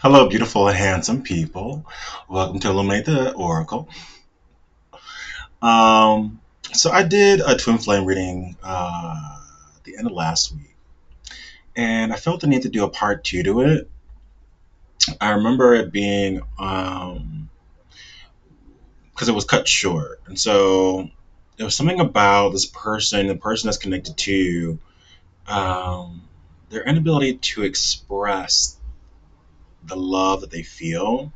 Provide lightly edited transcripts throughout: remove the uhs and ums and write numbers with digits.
Hello, beautiful and handsome people. Welcome to Illuminate the Oracle. Um, so I did a twin flame reading at the end of last week, and I felt the need to do a part two to it. I remember it being because it was cut short, and so there was something about this person, the person that's connected to um, their inability to express the love that they feel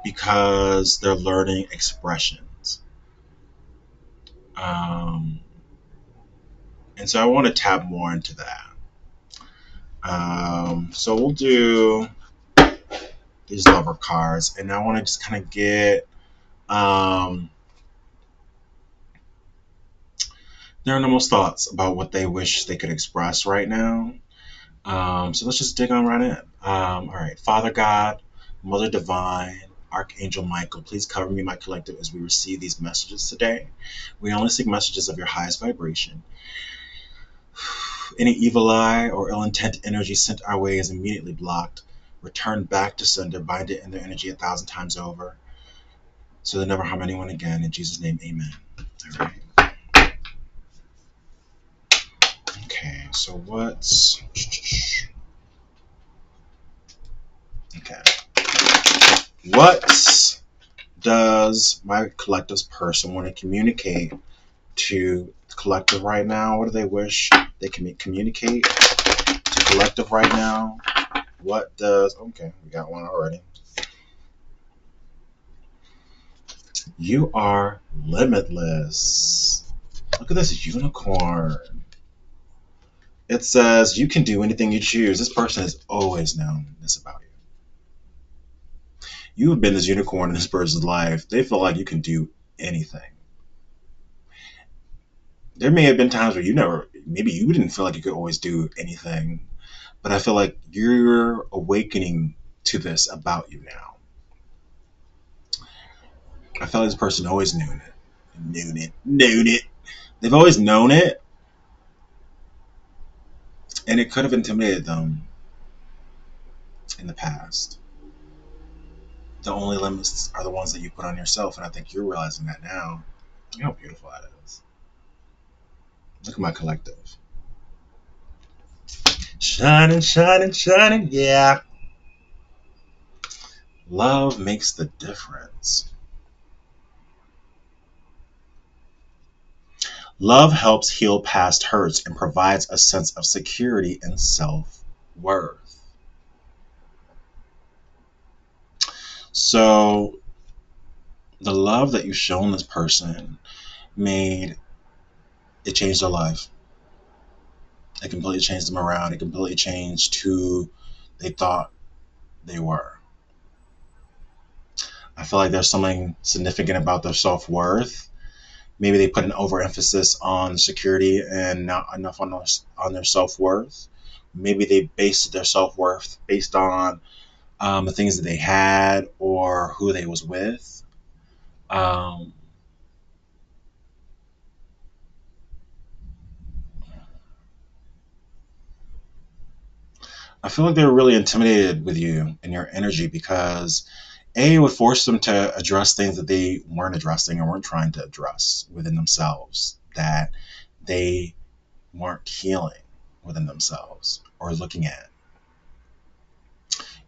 because they're learning expressions. Um, and so I want to tap more into that. So we'll do these lover cards, and I want to just kind of get um, their innermost thoughts about what they wish they could express right now. So let's just dig on right in. All right, Father God, Mother Divine, Archangel Michael, please cover me, my collective, as we receive these messages today. We only seek messages of your highest vibration. Any evil eye or ill intent energy sent our way is immediately blocked, returned back to sender, bind it in their energy 1,000 times over, so they never harm anyone again. In Jesus' name, amen. All right. Okay, so what's. Okay. What does my collective's person want to communicate to the collective right now? What do they wish they can communicate to collective right now? What does. Okay, we got one already. You are limitless. Look at this unicorn. It says you can do anything you choose. This person has always known this about you. You have been this unicorn in this person's life. They feel like you can do anything. There may have been times where maybe you didn't feel like you could always do anything, but I feel like you're awakening to this about you now. I felt like this person always knew it. They've always known it, and it could have intimidated them in the past. The only limits are the ones that you put on yourself, and I think you're realizing that now. Look how beautiful that is. Look at my collective. Shining, shining, shining, yeah. Love makes the difference. Love helps heal past hurts and provides a sense of security and self worth. So, the love that you've shown this person made it changed their life. It completely changed them around. It completely changed who they thought they were. I feel like there's something significant about their self worth. Maybe they put an overemphasis on security and not enough on their self worth. Maybe they based their self worth based on the things that they had or who they was with. Um, I feel like they were really intimidated with you and your energy because it would force them to address things that they weren't addressing or weren't trying to address within themselves that they weren't healing within themselves or looking at.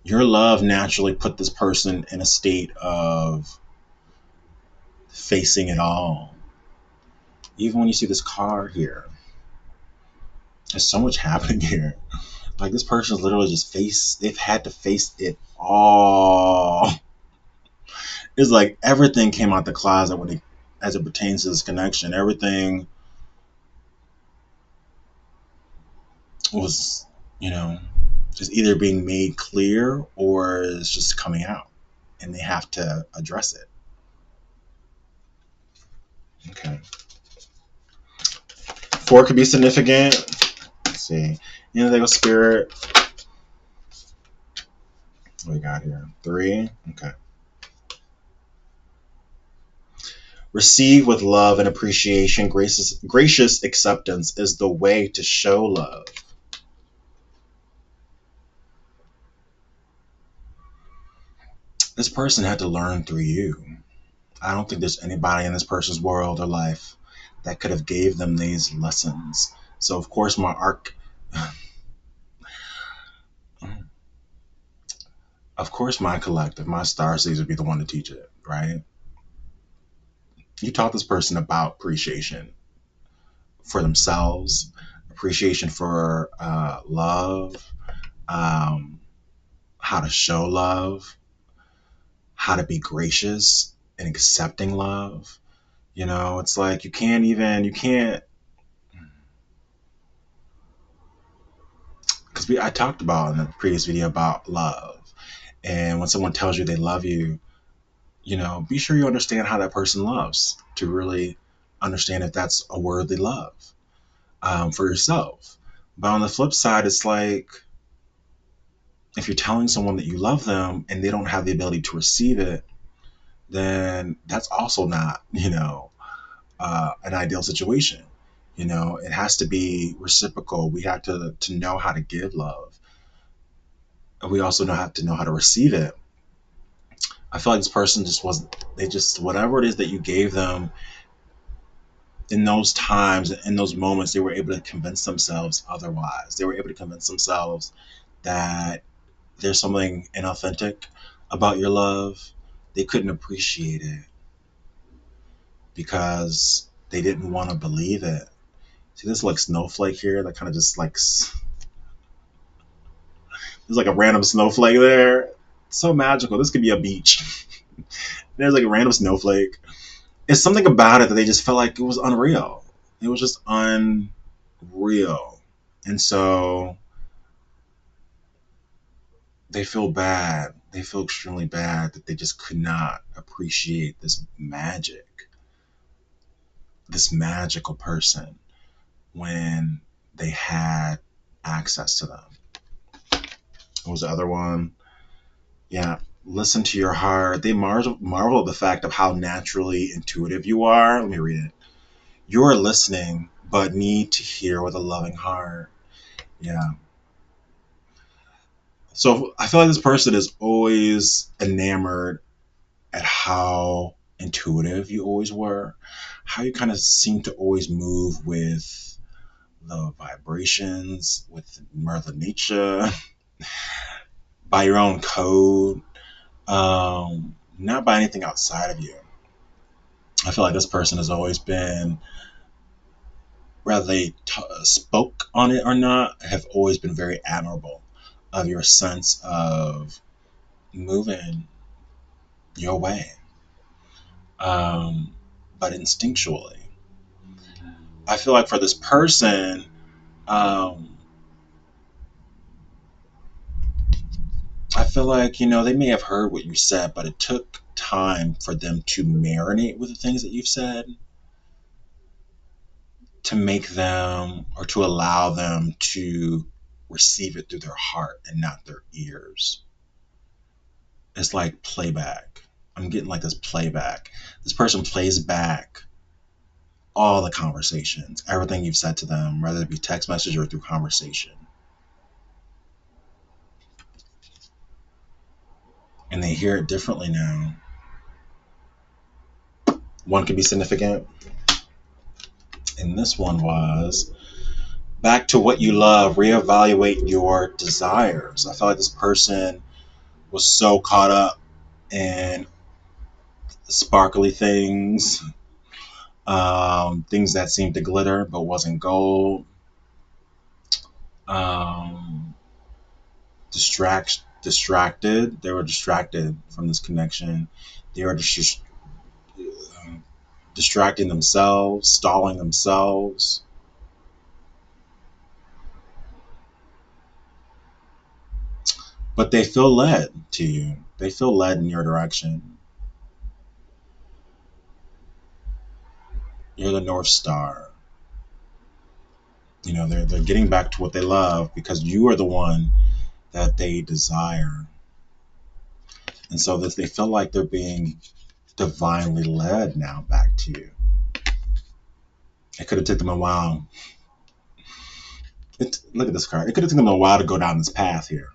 Your love naturally put this person in a state of facing it all. Even when you see this car here, there's so much happening here. Like this person's literally they've had to face it all. It's like everything came out the closet as it pertains to this connection. Everything was, you know, just either being made clear or it's just coming out and they have to address it. Okay. Four could be significant. Let's see. Anything with spirit. What we got here? Three. Okay. Receive with love and appreciation. Gracious acceptance is the way to show love. This person had to learn through you. I don't think there's anybody in this person's world or life that could have gave them these lessons. So of course my arc, of course my collective, my star seeds would be the one to teach it, right? You taught this person about appreciation for themselves, appreciation for love, um, how to show love, how to be gracious and accepting love. You know, it's like you can't, because I talked about in the previous video about love. And when someone tells you they love you, you know, be sure you understand how that person loves to really understand if that's a worthy love for yourself. But on the flip side, it's like if you're telling someone that you love them and they don't have the ability to receive it, then that's also not, an ideal situation. You know, it has to be reciprocal. We have to know how to give love. And we also have to know how to receive it. I feel like this person just wasn't, they just, whatever it is that you gave them in those times, in those moments, they were able to convince themselves otherwise. They were able to convince themselves that there's something inauthentic about your love. They couldn't appreciate it because they didn't want to believe it. See this like snowflake here that kind of just like there's like a random snowflake there. It's so magical. This could be a beach. There's like a random snowflake. It's something about it that they just felt like it was unreal. It was just unreal. And so they feel bad. They feel extremely bad that they just could not appreciate this magic, this magical person when they had access to them. What was the other one? Yeah, listen to your heart. They marvel at the fact of how naturally intuitive you are. Let me read it. You are listening, but need to hear with a loving heart. Yeah. So I feel like this person is always enamored at how intuitive you always were, how you kind of seem to always move with the vibrations, with Mother Nature, by your own code, not by anything outside of you. I feel like this person has always been, whether they spoke on it or not, have always been very admirable of your sense of moving your way, um, but instinctually. I feel like for this person, um, I feel like, they may have heard what you said, but it took time for them to marinate with the things that you've said to make them or to allow them to receive it through their heart and not their ears. It's like playback. I'm getting like this playback. This person plays back all the conversations, everything you've said to them, whether it be text message or through conversation. And they hear it differently now. One could be significant. And this one was back to what you love, reevaluate your desires. I felt like this person was so caught up in sparkly things, things that seemed to glitter but wasn't gold, um, distracted. They were distracted from this connection. They were distracting themselves, stalling themselves. But they feel led to you. They feel led in your direction. You're the North Star. They're getting back to what they love because you are the one that they desire. And so that they feel like they're being divinely led now back to you. It could have taken them a while. Look at this card. It could have taken them a while to go down this path here.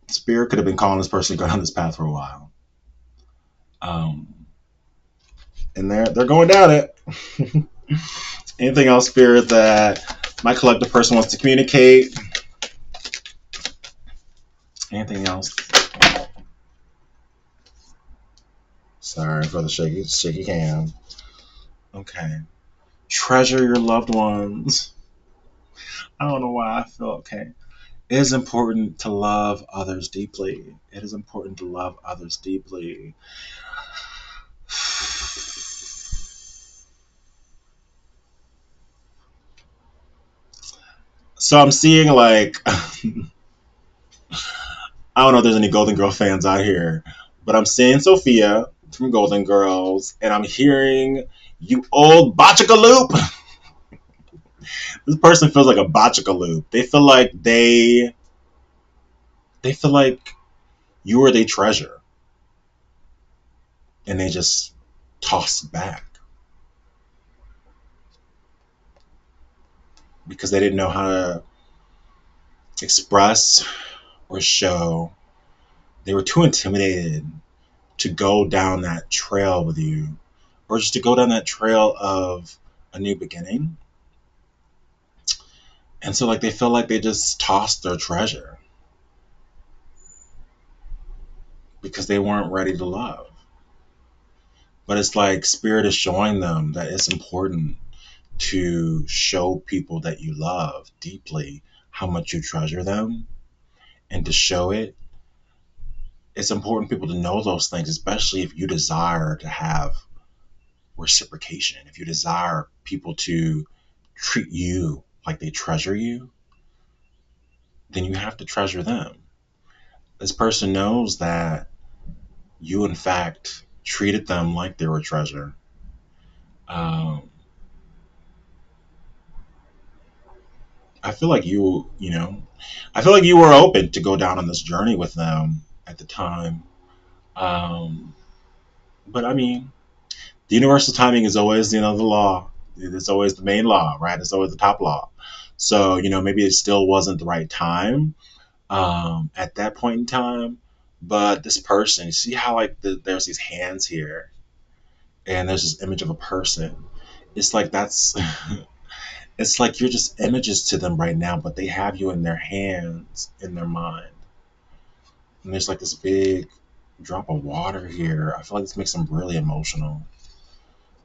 Spirit could have been calling this person to go down this path for a while. Um, and they're going down it. Anything else, Spirit, that my collective person wants to communicate? Anything else? Sorry for the shaky cam. Okay. Treasure your loved ones. I don't know why I feel okay. It is important to love others deeply. It is important to love others deeply. So I'm seeing like I don't know if there's any Golden Girl fans out here, but I'm seeing Sophia from Golden Girls, and I'm hearing you old botchicaloop. This person feels like a botchicaloop. They feel like you are their treasure, and they just toss it back because they didn't know how to express or show. They were too intimidated to go down that trail with you, or just to go down that trail of a new beginning. And so, like, they feel like they just tossed their treasure because they weren't ready to love. But it's like Spirit is showing them that it's important to show people that you love deeply how much you treasure them, and to show it. It's important for people to know those things, especially if you desire to have reciprocation, if you desire people to treat you like they treasure you, then you have to treasure them. This person knows that you, in fact, treated them like they were a treasure. Um, I feel like I feel like you were open to go down on this journey with them at the time. Um, but I mean, the universal timing is always, the law. It's always the main law, right? It's always the top law. So, maybe it still wasn't the right time at that point in time. But this person, you see how like there's these hands here, and there's this image of a person. It's like that's it's like you're just images to them right now, but they have you in their hands, in their mind. And there's like this big drop of water here. I feel like this makes them really emotional.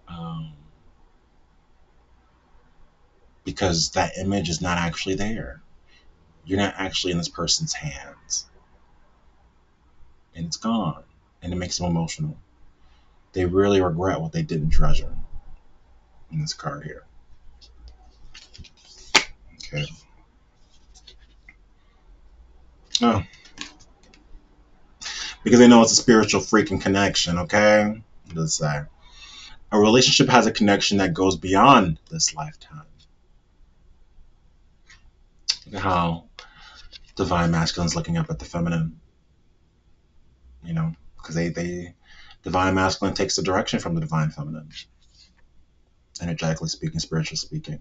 Um, because that image is not actually there. You're not actually in this person's hands. And it's gone. And it makes them emotional. They really regret what they didn't treasure in this card here. Okay. Oh, because they know it's a spiritual freaking connection, okay? Let's say a relationship has a connection that goes beyond this lifetime. Look at how divine masculine is looking up at the feminine, because they divine masculine takes the direction from the divine feminine, energetically speaking, spiritually speaking.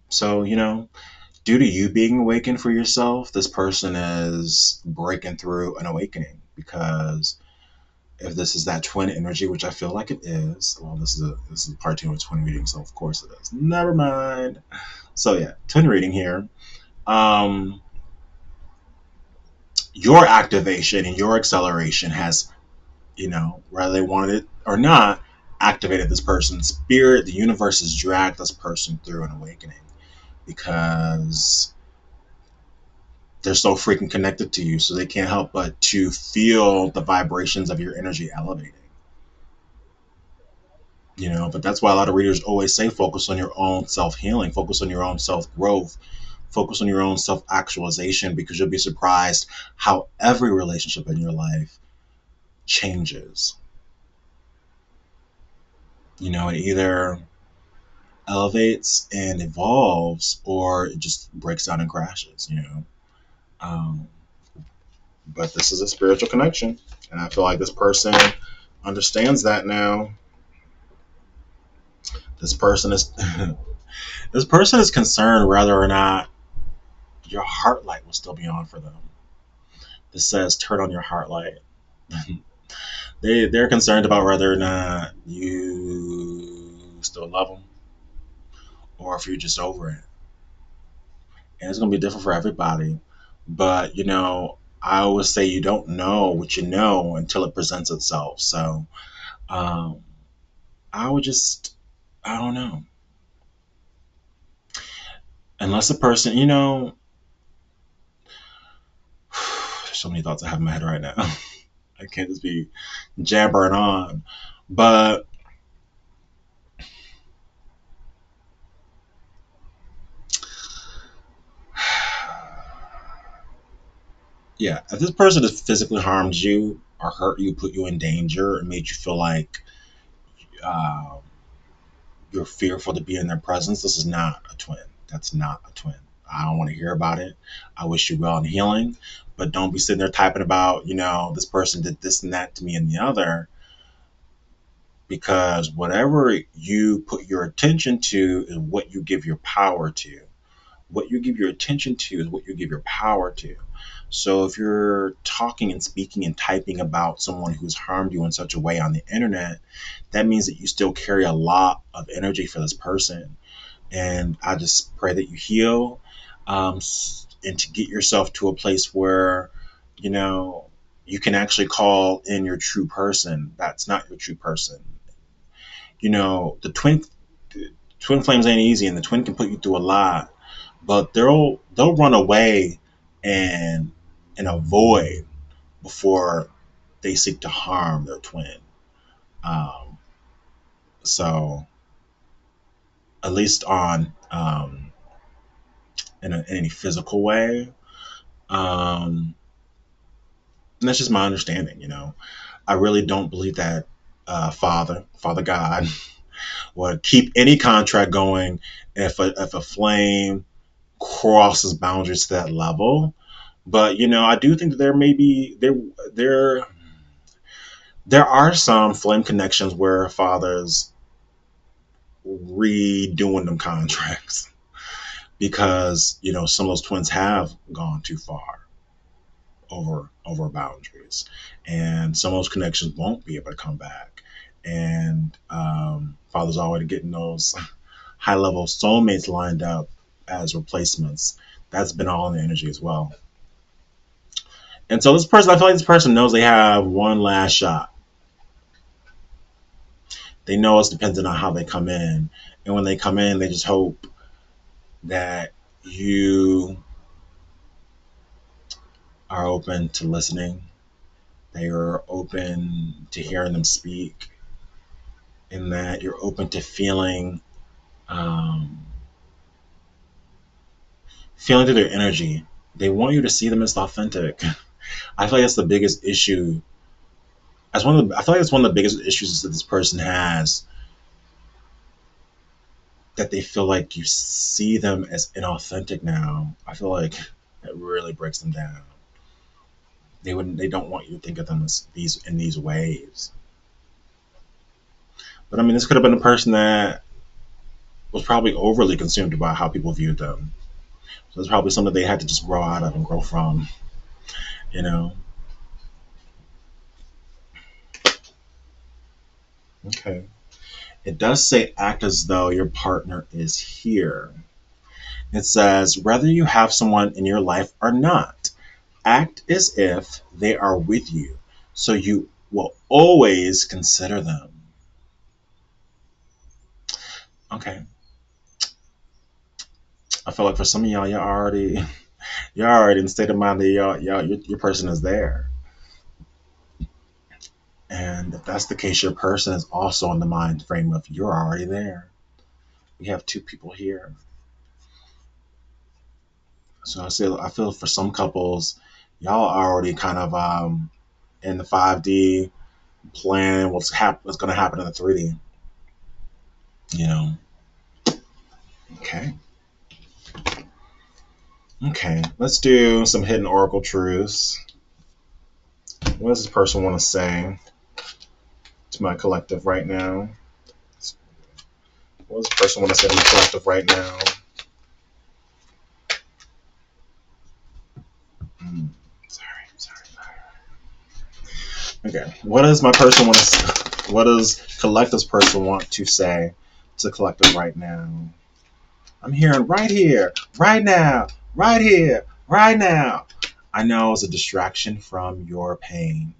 So, due to you being awakened for yourself, this person is breaking through an awakening, because if this is that twin energy, which I feel like it is, well, this is part two of a twin reading, so of course it is. Never mind. So yeah, twin reading here. Um, your activation and your acceleration has, whether they wanted it or not, activated this person's spirit. The universe has dragged this person through an awakening because they're so freaking connected to you, so they can't help but to feel the vibrations of your energy elevating. But that's why a lot of readers always say focus on your own self-healing, focus on your own self-growth, focus on your own self-actualization, because you'll be surprised how every relationship in your life changes. It either elevates and evolves, or it just breaks down and crashes. um, but this is a spiritual connection, and I feel like this person understands that now. This person is this person is concerned whether or not your heart light will still be on for them. It says turn on your heart light. They're concerned about whether or not you still love them or if you're just over it. And it's gonna be different for everybody. But I always say you don't know what you know until it presents itself. So um, I would just, I don't know, unless a person, there's so many thoughts I have in my head right now. I can't just be jabbering on. But yeah, if this person has physically harmed you or hurt you, put you in danger, and made you feel like uh, you're fearful to be in their presence, this is not a twin. That's not a twin. I don't want to hear about it. I wish you well in healing, but don't be sitting there typing about, this person did this and that to me and the other, because whatever you put your attention to is what you give your power to. What you give your attention to is what you give your power to. So if you're talking and speaking and typing about someone who's harmed you in such a way on the internet, that means that you still carry a lot of energy for this person. And I just pray that you heal, and to get yourself to a place where, you know, you can actually call in your true person. That's not your true person. The twin flames ain't easy, and the twin can put you through a lot, but they'll run away and avoid before they seek to harm their twin. Um, so at least on in any physical way, and that's just my understanding. I really don't believe that Father God, would keep any contract going if a flame crosses boundaries to that level. But I do think that there there are some flame connections where fathers redoing them contracts because some of those twins have gone too far over boundaries, and some of those connections won't be able to come back. And fathers already getting those high level soulmates lined up as replacements. That's been all in the energy as well. And so I feel like this person knows they have one last shot. They know it's dependent on how they come in. And when they come in, they just hope that you are open to listening. They are open to hearing them speak, and that you're open to um, feeling through their energy. They want you to see them as authentic. I feel like that's the biggest issue. I feel like it's one of the biggest issues that this person has, that they feel like you see them as inauthentic now. I feel like it really breaks them down. They don't want you to think of them as these ways. But I mean, this could have been a person that was probably overly consumed about how people viewed them. So it's probably something they had to just grow out of and grow from. You know. Okay. It does say act as though your partner is here. It says whether you have someone in your life or not, act as if they are with you, so you will always consider them. Okay. I feel like for some of y'all, you're already in state of mind that your person is there. And if that's the case, your person is also in the mind frame of you're already there. We have two people here. So I feel for some couples, y'all are already kind of in the 5D plan what's going to happen in the 3D. You know. Okay. Okay. Let's do some hidden oracle truths. What does this person want to say to my collective right now? What does this person want to say to my collective right now? Hmm. Sorry. Okay. What does my person want to? What does collective's person want to say to collective right now? I'm hearing right here, right now, right here, right now. I know it's a distraction from your pain.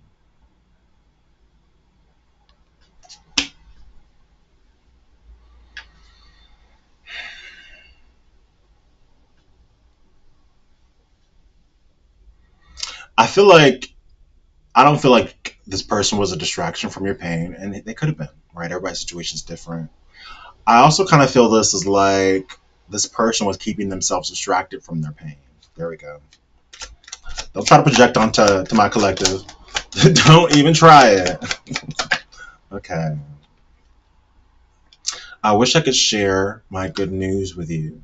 I feel like I don't feel like this person was a distraction from your pain, and they could have been, right? Everybody's situation is different. I also kind of feel this is like this person was keeping themselves distracted from their pain. There we go. Don't try to project onto to my collective. Don't even try it. Okay. I wish I could share my good news with you.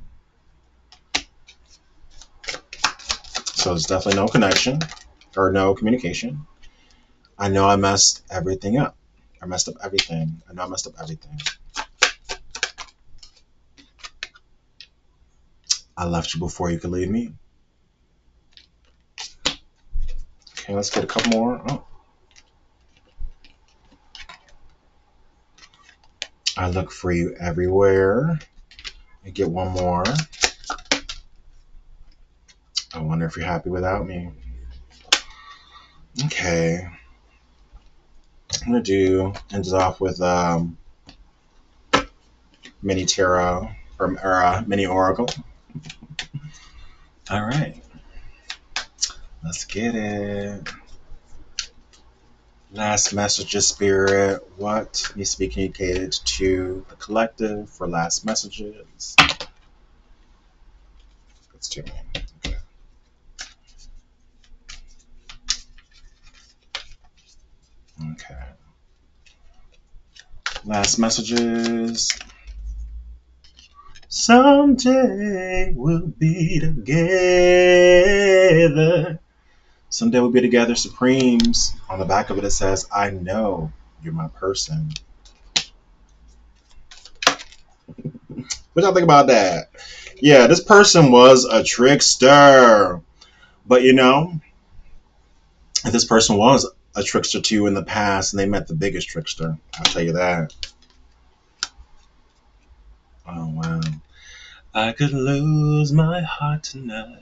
So there's definitely no connection or no communication. I know I messed everything up. I messed up everything. I know I messed up everything. I left you before you could leave me. Okay, let's get a couple more. Oh, I look for you everywhere. I get one more. I wonder if you're happy without me. Okay, I'm gonna end it off with mini tarot or mini oracle. All right, let's get it. Last messages, spirit. What needs to be communicated to the collective for last messages? That's too many. Okay. Okay. Last messages. Someday we'll be together. Someday we'll be together, Supremes. On the back of it, it says, I know you're my person. What y'all think about that? Yeah, this person was a trickster. But if this person was a trickster to you in the past and they met the biggest trickster, I'll tell you that. Oh, wow. I could lose my heart tonight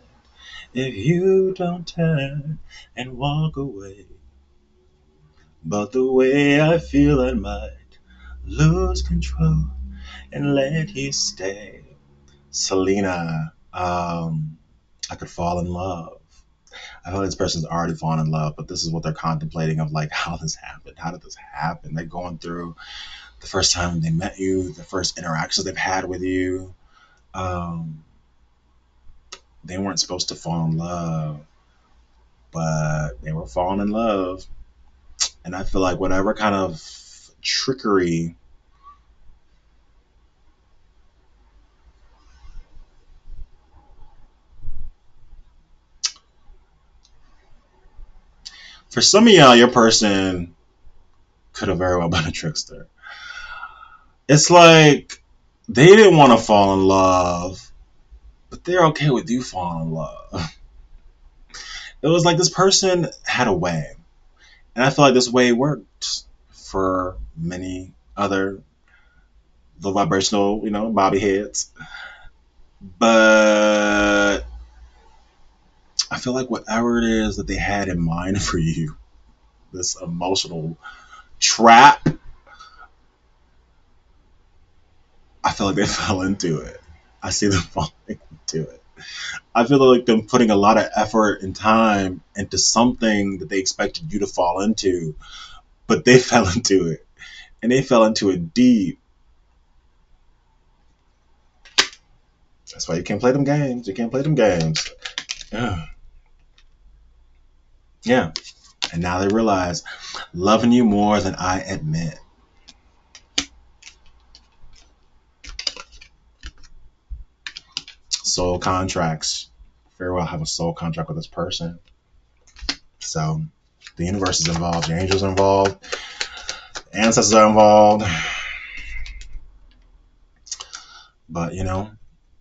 if you don't turn and walk away. But the way I feel, I might lose control and let you stay. Selena, I could fall in love. I feel like this person's already fallen in love, but this is what they're contemplating of like how this happened. How did this happen? They're going through the first time they met you, the first interactions they've had with you. Um, they weren't supposed to fall in love, but they were falling in love. And I feel like whatever kind of trickery, for some of y'all, your person could have very well been a trickster. It's like they didn't want to fall in love, but they're okay with you falling in love. It was like this person had a way, and I feel like this way worked for many other low vibrational, bobby heads. But I feel like whatever it is that they had in mind for you, this emotional trap, I feel like they fell into it. I see them falling into it. I feel like them putting a lot of effort and time into something that they expected you to fall into, but they fell into it. And they fell into it deep. That's why you can't play them games. You can't play them games. Yeah. Yeah. And now they realize loving you more than I admit. Soul contracts. Very well have a soul contract with this person. So the universe is involved, your angels are involved, ancestors are involved. But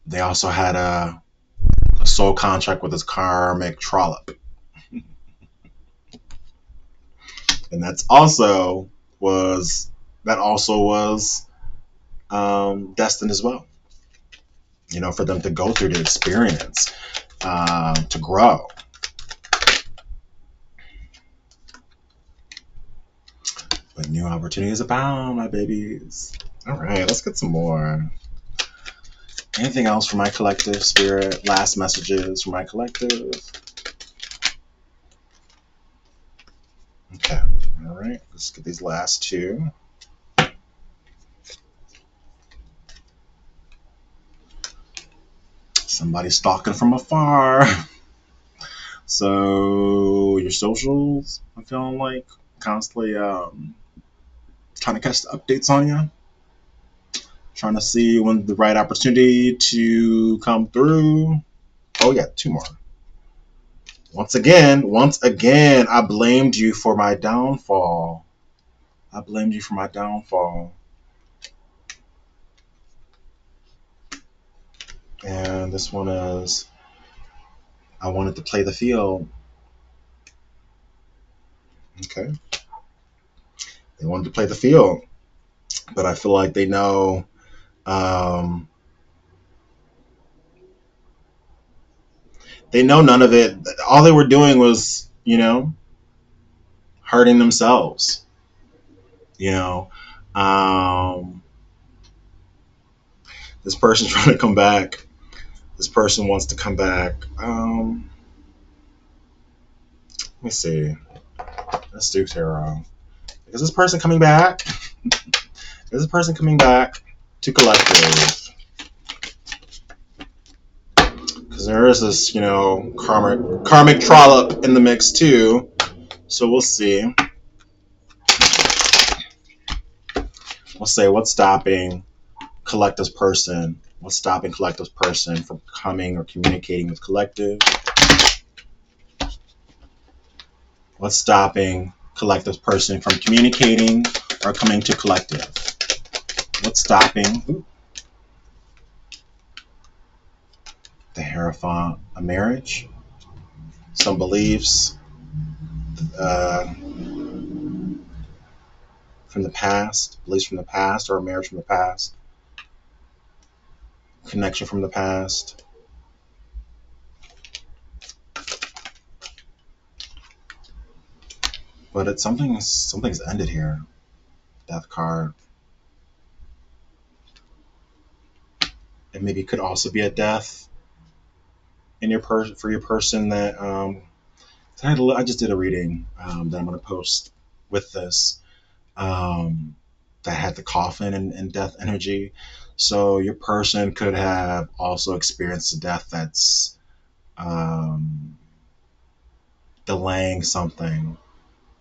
they also had a soul contract with this karmic trollop. And that also was destined as well. For them to go through the experience, to grow. But new opportunities abound, my babies. All right, let's get some more. Anything else for my collective spirit? Last messages for my collective. Okay. All right. Let's get these last two. Somebody stalking from afar. So your socials, I'm feeling like constantly trying to catch the updates on you. Trying to see when the right opportunity to come through. Oh yeah, two more. Once again, I blamed you for my downfall. I blamed you for my downfall. And this one is, I wanted to play the field. Okay. They wanted to play the field. But I feel like they know, um, none of it. All they were doing was, hurting themselves. You know, um, this person's trying to come back. This person wants to come back. Let me see. Let's do tarot. Is this person coming back? Is this person coming back to collective? Because there is this, karmic trollop in the mix too. So we'll see. We'll say what's stopping Collective's person. What's stopping Collective's person from coming or communicating with Collective? What's stopping Collective's person from communicating or coming to Collective? What's stopping the Hierophant? A marriage? Some beliefs from the past? Beliefs from the past, or a marriage from the past? Connection from the past? But it's something's ended here. Death card. It maybe could also be a death in your for your person that I just did a reading that I'm going to post with this, that had the coffin and death energy. So your person could have also experienced a death that's um, delaying something,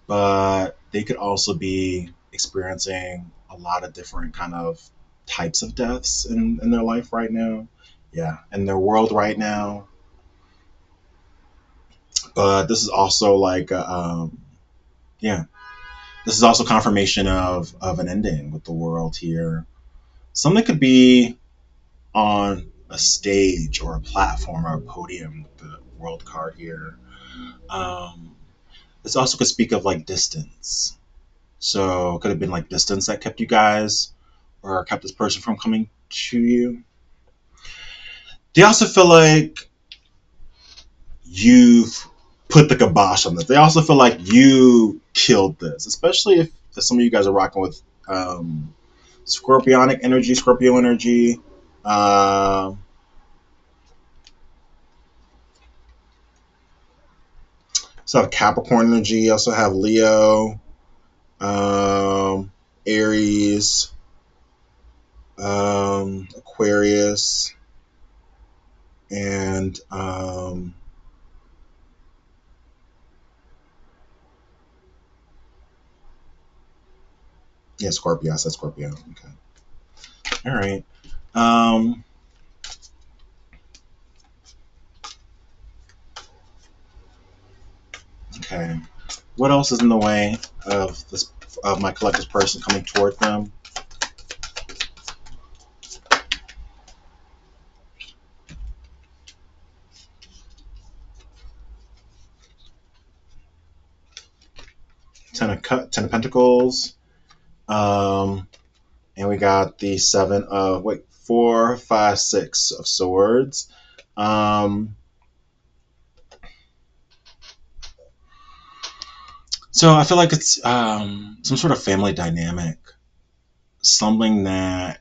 but they could also be experiencing a lot of different kind of types of deaths in their life right now. Yeah, in their world right now. But this is also like, yeah, this is also confirmation of an ending with the world here. Something could be on a stage or a platform or a podium with the world card here. Um, this also could speak of like distance. So it could have been like distance that kept you guys or kept this person from coming to you. They also feel like you've put the kibosh on this. They also feel like you killed this, especially if some of you guys are rocking with Scorpionic energy, Scorpio energy. Uh, also have Capricorn energy. Also have Leo, Aries, Aquarius, and yeah, Scorpio. I said Scorpio. Okay. All right. Um, okay. What else is in the way of my collector's person coming toward them? Ten of Pentacles. And we got the seven of wait, 4, 5, 6 of Swords. So I feel like it's some sort of family dynamic, something that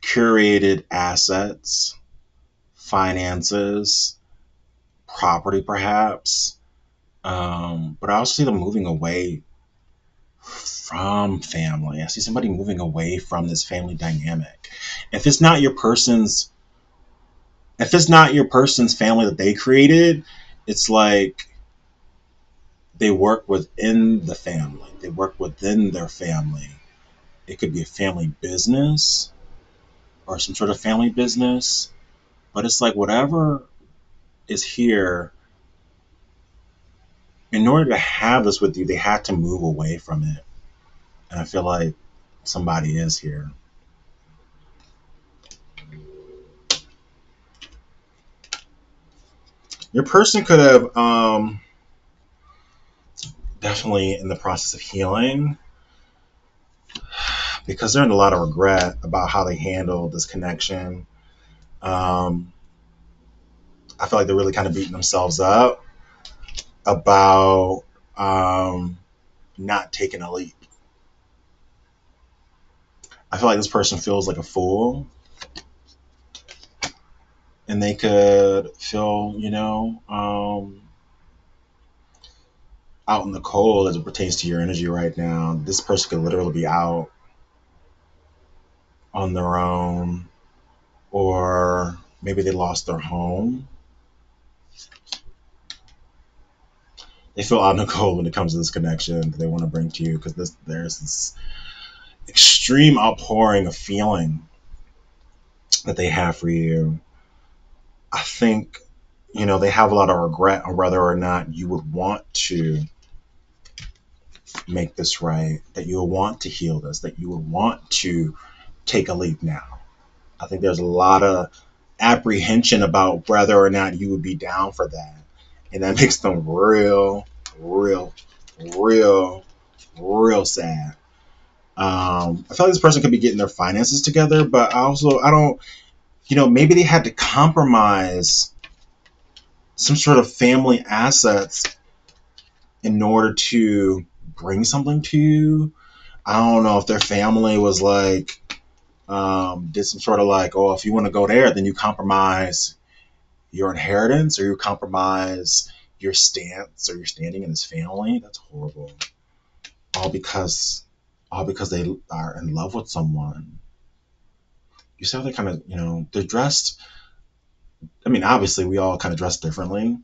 curated assets, finances, property, perhaps. But I also see them moving away from family. I see somebody moving away from this family dynamic. If it's not your person's, if it's not your person's family that they created, it's like they work within the family. They work within their family. It could be a family business or some sort of family business, but it's like whatever is here, in order to have this with you, they had to move away from it. And I feel like somebody is here. Your person could have definitely in the process of healing because they're in a lot of regret about how they handled this connection. Um, I feel like they're really kind of beating themselves up about not taking a leap. I feel like this person feels like a fool, and they could feel, out in the cold as it pertains to your energy right now. This person could literally be out on their own, or maybe they lost their home. They feel out in the cold when it comes to this connection that they want to bring to you because there's this extreme outpouring of feeling that they have for you. I think, they have a lot of regret on whether or not you would want to make this right, that you would want to heal this, that you would want to take a leap now. I think there's a lot of apprehension about whether or not you would be down for that. And that makes them real, real, real, real sad. I feel like this person could be getting their finances together, but I don't, maybe they had to compromise some sort of family assets in order to bring something to you. I don't know if their family was like, did some sort of like, oh, if you want to go there, then you compromise your inheritance or you compromise your stance or your standing in this family. That's horrible. All because they are in love with someone. You see how they kind of, they're dressed. I mean, obviously we all kind of dress differently,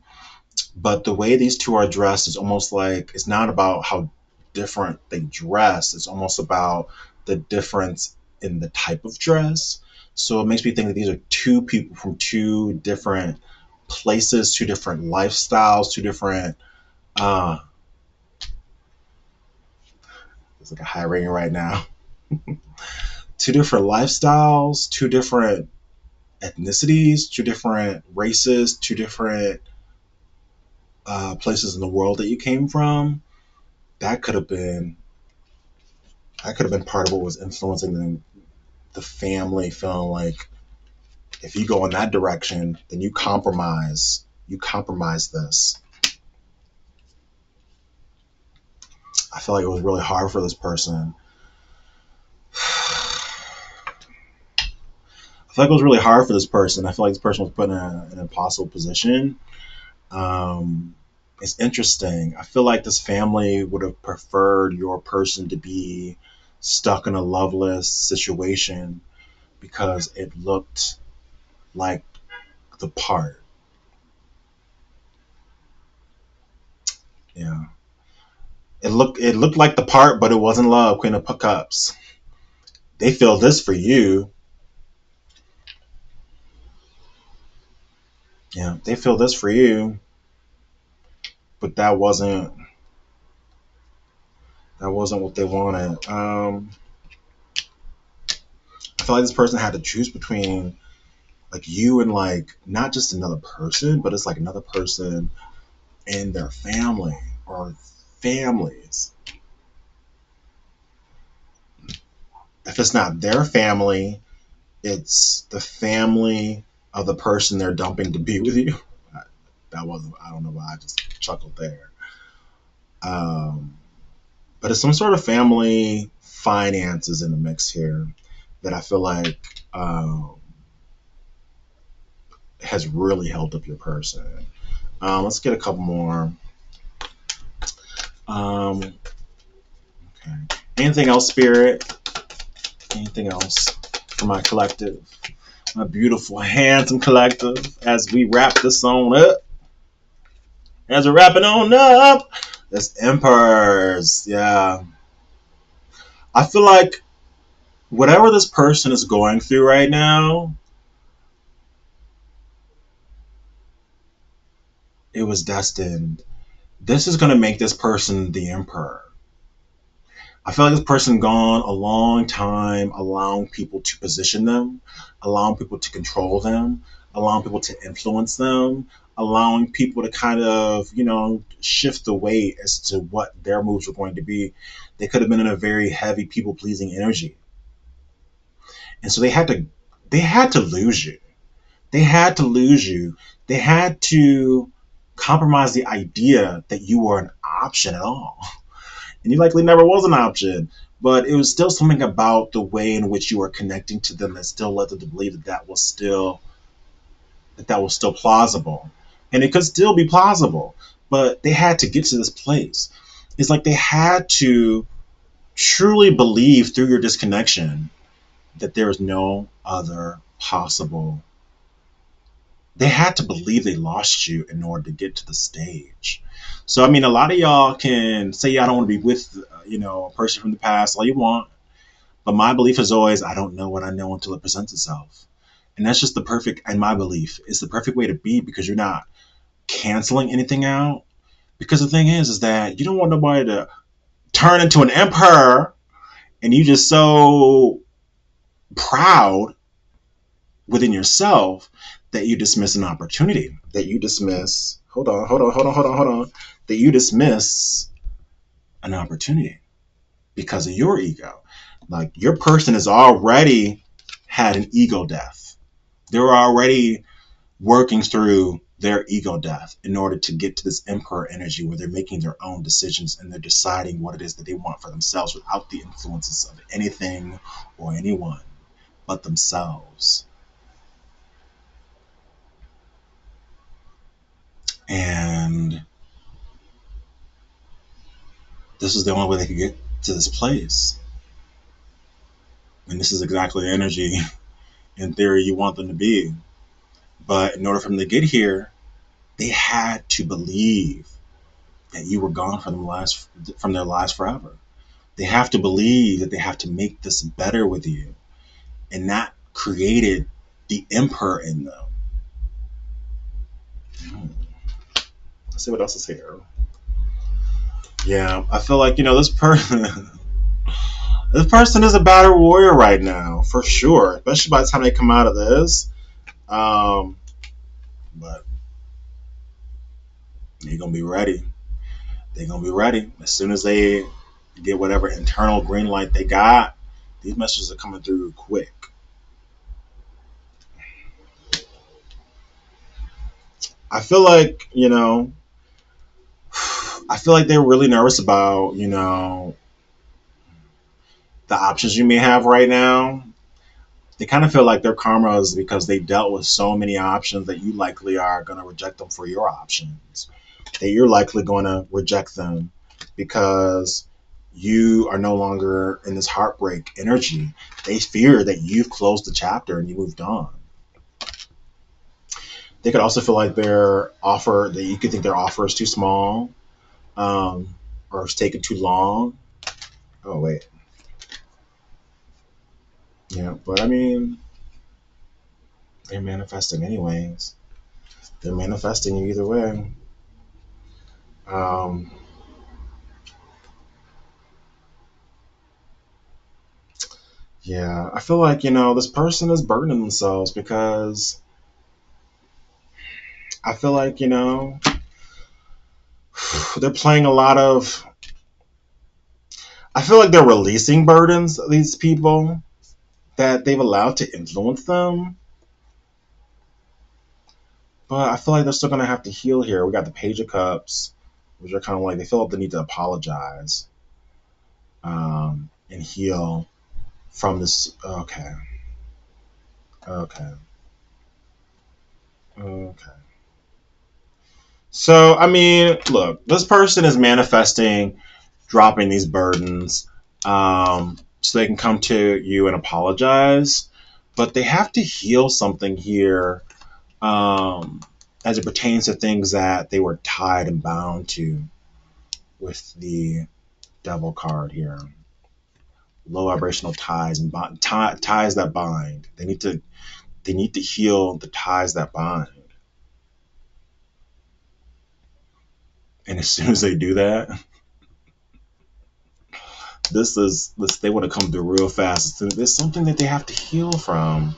but the way these two are dressed is almost like it's not about how different they dress. It's almost about the difference in the type of dress. So it makes me think that these are two people from two different places, two different lifestyles, two different. It's like a high rating right now. Two different lifestyles, two different ethnicities, two different races, two different places in the world that you came from. That could have been part of what was influencing the family feeling like if you go in that direction, then you compromise. You compromise this. I feel like it was really hard for this person. I feel like it was really hard for this person. I feel like this person was put in an impossible position. Um, it's interesting. I feel like this family would have preferred your person to be stuck in a loveless situation because it looked like the part. Yeah. It looked like the part, but it wasn't love. Queen of Cups. They feel this for you. Yeah, they feel this for you, but that wasn't what they wanted. I feel like this person had to choose between like you and like not just another person, but it's like another person and their family or families. If it's not their family, it's the family of the person they're dumping to be with you. That wasn't, I don't know why I just chuckled there. Um, but it's some sort of family finances in the mix here that I feel like has really held up your person. Let's get a couple more. Um, okay. Anything else, Spirit? Anything else for my collective? My beautiful, handsome collective as we wrap this on up. As we're wrapping on up, this Emperors. Yeah. I feel like whatever this person is going through right now, it was destined. This is going to make this person the Emperor. I feel like this person gone a long time allowing people to position them, allowing people to control them, allowing people to influence them, allowing people to kind of, shift the weight as to what their moves were going to be. They could have been in a very heavy people pleasing energy. And so they had to lose you. They had to lose you. They had to compromise the idea that you were an option at all. And you likely never was an option, but it was still something about the way in which you were connecting to them that still led them to believe that was still plausible. And it could still be plausible, but they had to get to this place. It's like they had to truly believe through your disconnection that there is no other possible. They had to believe they lost you in order to get to the stage. So, I mean, a lot of y'all can say, I don't want to be with, a person from the past all you want. But my belief is always, I don't know what I know until it presents itself. And that's just the perfect, and my belief is the perfect way to be because you're not canceling anything out. Because the thing is that you don't want nobody to turn into an emperor and you just so proud within yourself that you dismiss an opportunity, that you dismiss, hold on, that you dismiss an opportunity because of your ego. Like your person has already had an ego death. They're already working through their ego death in order to get to this emperor energy where they're making their own decisions and they're deciding what it is that they want for themselves without the influences of anything or anyone but themselves. And this is the only way they could get to this place. And this is exactly the energy, in theory, you want them to be. But in order for them to get here, they had to believe that you were gone from their lives forever. They have to believe that they have to make this better with you. And that created the emperor in them. Let's see what else is here. Yeah, I feel like, this person this person is a battle warrior right now, for sure. Especially by the time they come out of this. Um, but they're gonna be ready. They're gonna be ready. As soon as they get whatever internal green light they got, these messages are coming through quick. I feel like, I feel like they're really nervous about, the options you may have right now. They kind of feel like their karma is because they dealt with so many options that you likely are going to reject them for your options. That you're likely going to reject them because you are no longer in this heartbreak energy. They fear that you've closed the chapter and you moved on. They could also feel like that you could think their offer is too small, or it's taking too long. Oh wait, yeah, but I mean, they're manifesting anyways. They're manifesting you either way. Um, yeah, I feel like this person is burdening themselves because I feel like they're playing a lot of. I feel like they're releasing burdens, these people that they've allowed to influence them. But I feel like they're still going to have to heal here. We got the Page of Cups, which are kind of like they feel like they need to apologize and heal from this. Okay. Okay. Okay. So, I mean, look, this person is manifesting dropping these burdens so they can come to you and apologize. But they have to heal something here um, as it pertains to things that they were tied and bound to with the devil card here. Low vibrational ties and ties that bind. They need to heal the ties that bind. And as soon as they do that, this they want to come through real fast. There's something that they have to heal from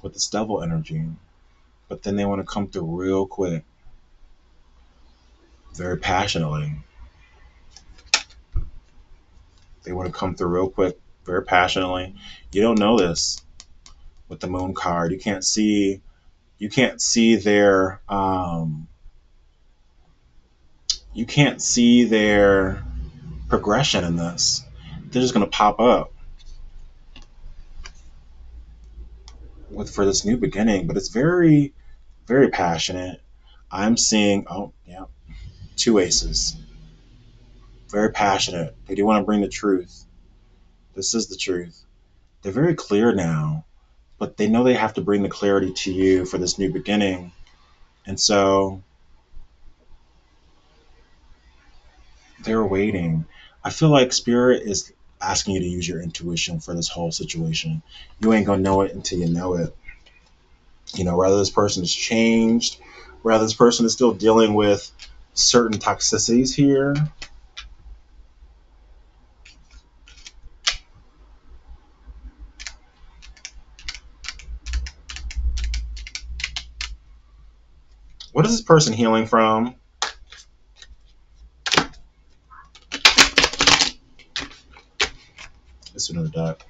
with this devil energy. But then they want to come through real quick, very passionately. They want to come through real quick, very passionately. You don't know this with the moon card. You can't see their you can't see their progression in this. They're just gonna pop up with for this new beginning, but it's very, very passionate. I'm seeing yeah, two aces. Very passionate. They do want to bring the truth. This is the truth. They're very clear now, but they know they have to bring the clarity to you for this new beginning. And so they're waiting. I feel like Spirit is asking you to use your intuition for this whole situation. You ain't gonna know it until you know it. Whether this person has changed, whether this person is still dealing with certain toxicities here. What is this person healing from? It's another deck.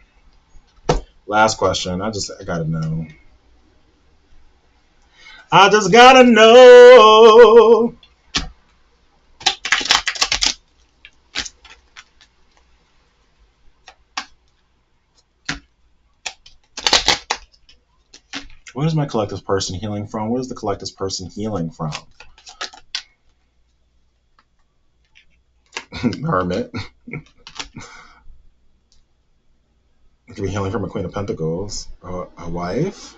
Last question. I gotta know. I just gotta know. What is my collective person healing from? What is the collective person healing from? Hermit. It could be healing from a Queen of Pentacles. A wife.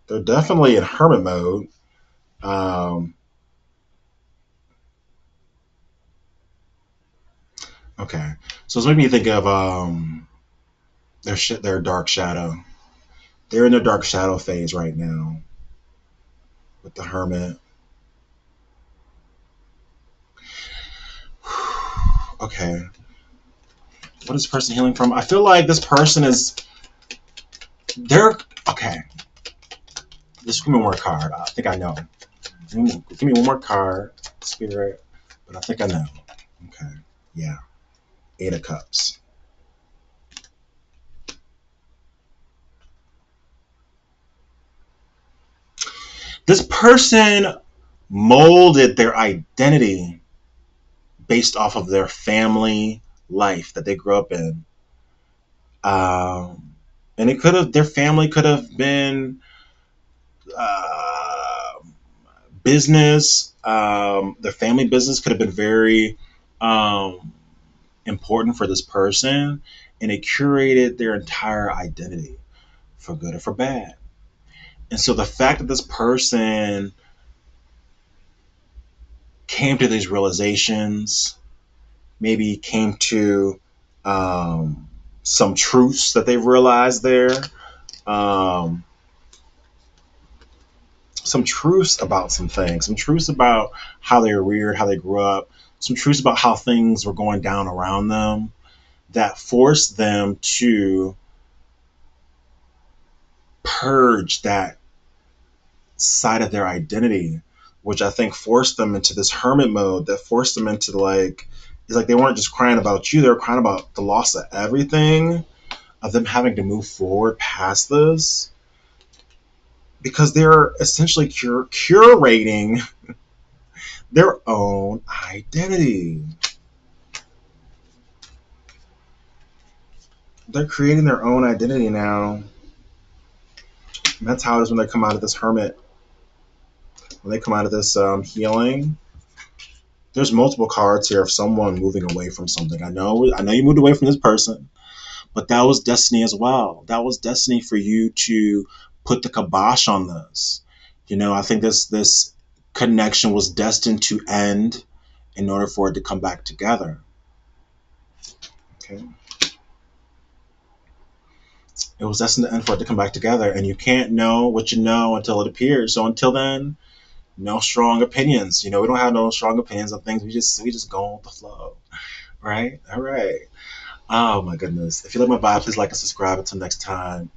They're definitely in hermit mode. Um, okay. So it's making me think of their dark shadow. They're in their dark shadow phase right now with the hermit. Okay. What is this person healing from? I feel like this person is they're okay. Just give me one more card. I think I know. Give me one more card, Spirit. But I think I know. Okay. Yeah. Eight of Cups. This person molded their identity based off of their family life that they grew up in. And their family could have been uh, business. Their family business could have been very um, important for this person, and it curated their entire identity for good or for bad. And so the fact that this person came to these realizations, maybe came to um, some truths that they've realized there, um, some truths about some things, some truths about how they were reared, how they grew up, some truths about how things were going down around them that forced them to purge that side of their identity, which I think forced them into this hermit mode that forced them into like, it's like they weren't just crying about you, they were crying about the loss of everything, of them having to move forward past this because they're essentially curating their own identity. They're creating their own identity now. And that's how it is when they come out of this hermit, when they come out of this healing. There's multiple cards here of someone moving away from something. I know you moved away from this person, but that was destiny as well. That was destiny for you to put the kibosh on this. I think this connection was destined to end in order for it to come back together. Okay. It was destined to end for it to come back together, and you can't know what you know until it appears. So until then, no strong opinions. We don't have no strong opinions on things. We just go with the flow. Right? All right. Oh my goodness. If you like my vibe, please like and subscribe. Until next time.